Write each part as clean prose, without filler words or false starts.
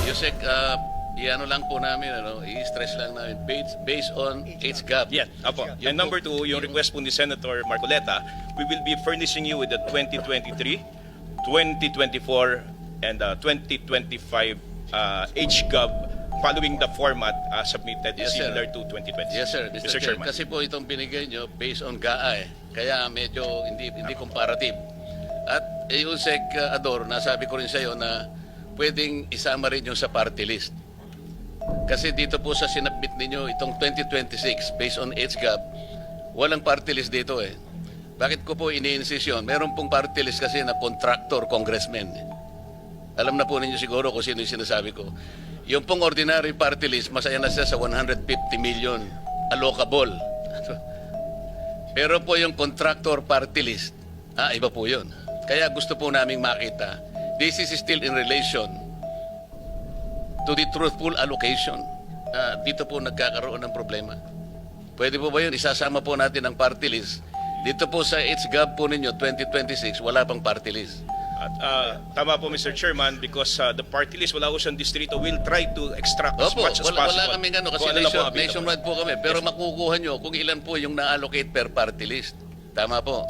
Yusek, iano lang po namin, i-stress lang namin, based on age gap. Yeah, apo. And number two, yung request po ni Senator Marcoleta, we will be furnishing you with the 2023, 2024, and 2025 age gap following the format submitted Yes, sir. similar to 2020. Yes, sir. Mr. Chair, Chairman. kasi po itong binigay nyo based on GAA kaya medyo hindi comparative. At Yusek Ador, nasabi ko rin sa iyo na pwedeng isama rin yung sa party list. Kasi dito po sa sinabit ninyo itong 2026 based on age gap, walang party list dito eh. Bakit ko po ini-insist yun? Meron pong party list kasi na contractor congressman. Alam na po ninyo siguro kung sino yung sinasabi ko. Yung pong ordinary party list, masaya na siya sa 150 million allocable. Pero po yung contractor party list, iba po yun. Kaya gusto po naming makita, this is still in relation to the truthful allocation. Dito po nagkakaroon ng problema. Pwede po ba yun? Isasama po natin ang party list. Dito po sa age gap po ninyo, 2026, wala pang party list. At tama po Mr. Chairman, because the party list wala ko siyang distrito will try to extract as Opo, much as possible. wala kaming kasi kung ano lang po available. nationwide po kami. Pero makukuha nyo kung ilan po yung na-allocate per party list. Tama po.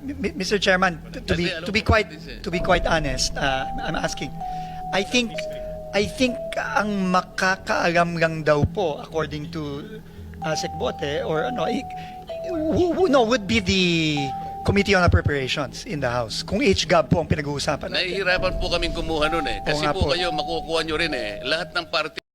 Mr. Chairman, to be quite honest, I'm asking. I think ang makakaalam lang daw po according to Sec Bote or would be the Committee on Appropriations in the House. Kung HGAB po ang pinag-uusapan natin. Nahihirapan po kaming kumuha nun eh. Kasi nga po po. kayo makukuha nyo rin eh. Lahat ng party